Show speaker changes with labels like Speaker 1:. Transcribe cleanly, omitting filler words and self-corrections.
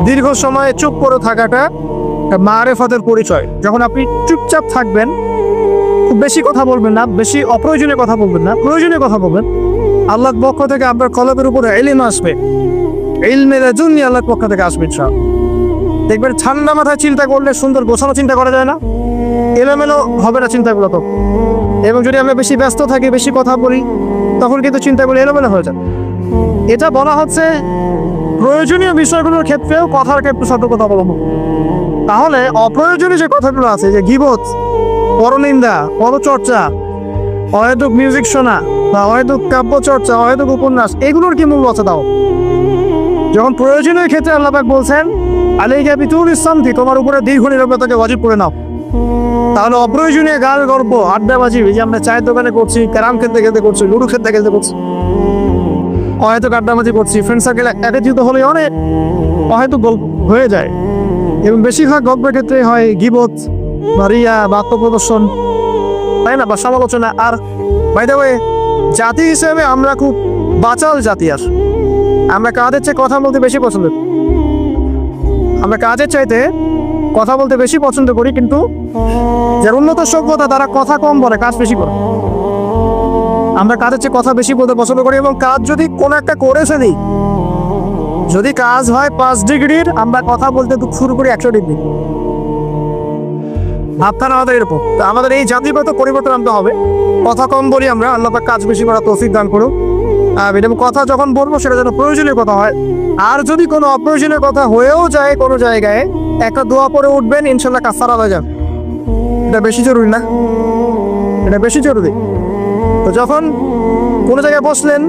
Speaker 1: দীর্ঘ সময় চুপ করে থাকাটা মারেফতের পরিচয়। যখন আপনি চুপচাপ থাকবেন, খুব বেশি কথা বলবেন না, বেশি অপ্রয়োজনীয় কথা বলবেন না, প্রয়োজনীয় কথা বলবেন, আল্লাহর পক্ষ থেকে আপনার কলবের উপরে ইলম আসবে। ইলমের জন্য আল্লাহর পক্ষ থেকে আসবে সব। দেখবেন ঠান্ডা মাথায় চিন্তা করলে সুন্দর গোছানো চিন্তা করা যায় না, এলোমেলো হবে না চিন্তাগুলো তো। এবং যদি আমরা বেশি ব্যস্ত থাকি, বেশি কথা বলি, তখন কিন্তু চিন্তাগুলো এলোমেলো হয়ে যায়। এটা বলা হচ্ছে প্রয়োজনীয় বিষয়গুলোর ক্ষেত্রেও কথার ক্ষেত্রে সতর্কতা অবলম্বন। তাহলে অপ্রয়োজনীয় যে কথাগুলো আছে, যে গীবত, পরনিন্দা, পরচর্চা, অহেতুক মিউজিক শোনা বা অহেতুক কাব্য চর্চা, অহেতুক উপন্যাস, এগুলোর কি মূল্য আছে? তাও যখন প্রয়োজনীয় ক্ষেত্রে আল্লাহ পাক বলছেন আলাইকা বিতুল ইসলামতি, তোমার উপরে দীর্ঘ নীরবতাকে ওয়াজিব করে নাও, তাহলে অপ্রয়োজনীয় গাল গল্প, আড্ডাবাজি, যে আমরা চায়ের দোকানে করছি, ক্যারাম খেলতে খেলতে করছি, লুডো খেলতে খেলতে করছি, অহেতুক আড্ডাবাজি করছি, ফ্রেন্ড সার্কেল একত্রিত হলে অনেক অহেতুক গল্প হয়ে যায়। এবং বেশিরভাগ গল্পের ক্ষেত্রে হয় গীবত বা রিয়া বা আত্মপ্রদর্শন, তাই না, বা সমালোচনা। আর বাই দ্য ওয়ে, জাতি হিসেবে আমরা খুব বাচাল জাতি। আর আমরা কাজের চেয়ে কথা বলতে বেশি পছন্দ করি। আমরা কাজের চাইতে কথা বলতে বেশি পছন্দ করি, কিন্তু যার উন্নত সভ্যতা তারা কথা কম বলে, কাজ বেশি করে। আমরা কাজের চেয়ে কথা বেশি বলতে পছন্দ করি, এবং কাজ যদি কোনো একটা করেছে দিই, যদি কাজ হয় 5 ডিগ্রির, আমরা কথা বলতে শুরু করি 100 ডিগ্রি। আপনারা আমাদের এরকম, তো আমাদের এই জাতিগত পরিবর্তন আনতে হবে। কথা কম বলি আমরা, আল্লাহ পাক কাজ বেশি করা তৌফিক দান করুন। এবং কথা যখন বলবো সেটা যেন প্রয়োজনীয় কথা হয়। আর যদি কোনো অপ্রয়োজনীয় কথা হয়েও যায় কোনো জায়গায়, একটা দোয়া পরে উঠবেন, ইনশাল্লাহ কাফারা হয়ে যাবে। এটা বেশি জরুরি না? এটা বেশি জরুরি। তো যখন কোনো জায়গায় বসলেন,